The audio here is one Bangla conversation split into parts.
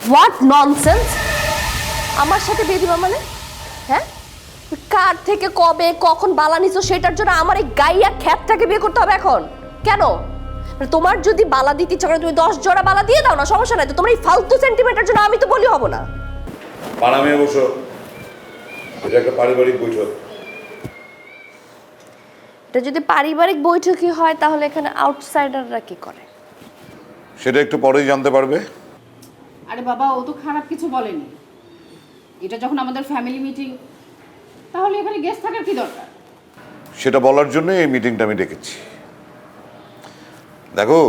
What nonsense! আমার সাথে বিয়ে দিবা মানে? হ্যাঁ, কার থেকে কবে কখন বালা নিছো সেটার জন্য আমার এই গাইয়া খ্যাতটাকে বিয়ে করতে হবে এখন? কেন? তোমার যদি বালা দিতে ইচ্ছা করে তুমি 10 জোড়া বালা দিয়ে দাও না, সমস্যা নাই তো। তোমার এই ফালতু সেন্টিমেন্টের জন্য আমি তো বলি হব না। পানামে বসো, এটা একটা পারিবারিক বৈঠক। এটা যদি পারিবারিক বৈঠকই হয় তাহলে এখানে আউটসাইডাররা কি করে? সেটা একটু পরেই জানতে পারবে। আরে বাবা, ও তো খারাপ কিছু বলেনি। এটা যখন আমাদের ফ্যামিলি মিটিং, তাহলে এখানে গেস্ট থাকার কি দরকার? সেটা বলার জন্য এই মিটিংটা আমি ডেকেছি। দেখো,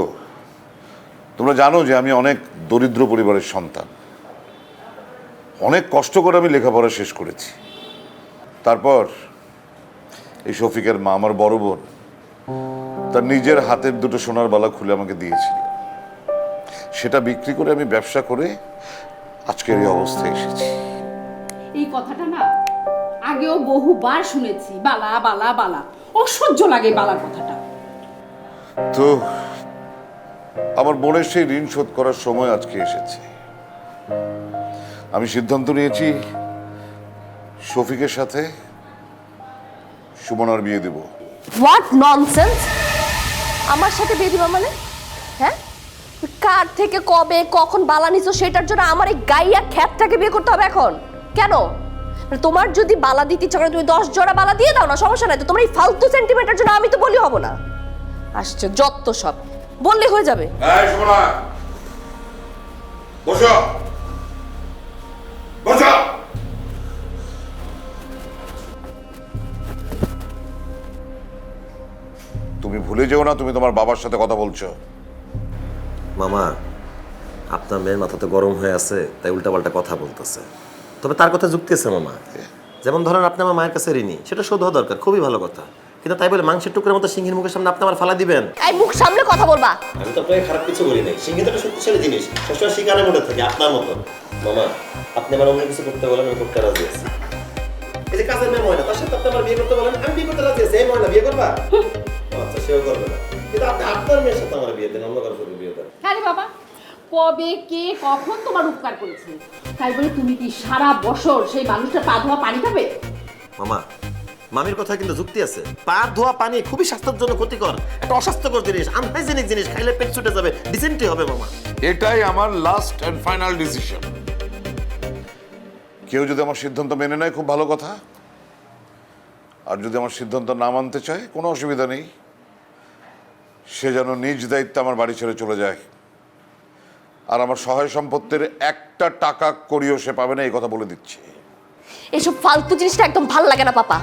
তোমরা জানো যে আমি অনেক দরিদ্র পরিবারের সন্তান। অনেক কষ্ট করে আমি লেখাপড়া শেষ করেছি। তারপর এই শফিকের মা, আমার বড় বোন, তার নিজের হাতের দুটো সোনার বালা খুলে আমাকে দিয়েছিল। সেটা বিক্রি করে আমি ব্যবসা করে আজকের এই অবস্থায় এসেছি। এই কথাটা না আগেও বহুবার শুনেছি, বালা বালা বালা। অসহ্য লাগে বালার কথাটা। তো আমার বোনের সেই ঋণ শোধ করার সময় আজকে এসেছে। আমি সিদ্ধান্ত নিয়েছি শফিকের সাথে সুমনার বিয়ে দেব। What nonsense! আমার সাথে বিয়ে দিবা মানে? হ্যাঁ, কার থেকে কবে কখন বালা নিছো সেটার জন্য আমার এই গাইয়া খ্যাতটাকে বিয়ে করতে হবে এখন? কেন? তোমার যদি বালা দিতে ইচ্ছা করে তুমি 10 জোড়া বালা দিয়ে দাও না, সমস্যা নাই তো। তোমার এই ফালতু সেন্টিমেন্টের জন্য আমি তো বলি হব না। আসছে যত সব, বললে হয়ে যাবে। এই সুমনা, বসো বসো। তুমি ভুলে যেও না তুমি তোমার বাবার সাথে কথা বলছো। মামা, আপনার মেয়ের মাথা তো গরম হয়ে আছে, তাই উল্টাপাল্টা কথা বলতেছে। তবে তার কথা যুক্তি আছে মামা। যেমন ধরেন আপনি আমার মায়ের কাছে ঋণী, সেটা শোধ হওয়া দরকার, খুবই ভালো কথা। কিন্তু তাই বলে মাংসের টুকরের মতো সিংহের মুখের সামনে আপনি আমার ফালা দিবেন? এই মুখ সামলে কথা বলবা। আমি তো আপনাকে খারাপ কিছু বলি নাই। সিংহ তো একটা শক্তিশালী জিনিস, সবসময় শিকারের মধ্যে থাকে আপনার মতো। মামা, আপনি আমার অন্য কিছু করতে বলেন, আমি করতে রাজি আছি। এই যে কাজের মেয়ে ময়না, তার সাথে আপনি আমার বিয়ে করতে বলেন, আমি বিয়ে করতে রাজি আছি। এই ময়না বিয়ে করবা? আচ্ছা, সেও করবে না। কিন্তু আপনি আপনার মেয়ের সাথে আমার বিয়ে দেন, অন্য কারোর সাথে বিয়ে দেন। আরে বাবা, কবে কে কখন তোমার উপকার করেছে, তাই বলে তুমি কি সারা বছর সেই মানুষটা পা ধোয়া পানি খাবে? মামা, মামির কথা কিন্তু যুক্তি আছে। পা ধোয়া পানি খুবই স্বাস্থ্যের জন্য ক্ষতিকর, একটা অস্বাস্থ্যকর জিনিস, আনহাইজেনিক জিনিস। খাইলে পেট ছুটে যাবে, ডিসেন্ট্রি হবে মামা। এটাই আমার লাস্ট এন্ড ফাইনাল ডিসিশন। কেউ যদি আমার সিদ্ধান্ত মেনে নেয় খুব ভালো কথা, আর যদি আমার সিদ্ধান্ত না মানতে চায় কোনো অসুবিধা নেই। সে যেন নিজ দায়িত্বে আমার বাড়ি ছেড়ে চলে যায়। আর আমার সহায় সম্পত্তির একটা টাকা করিও সে পাবে না, এই কথা বলে দিচ্ছি। এসব ফালতু জিনিসটা একদম ভাল লাগে না পাপা।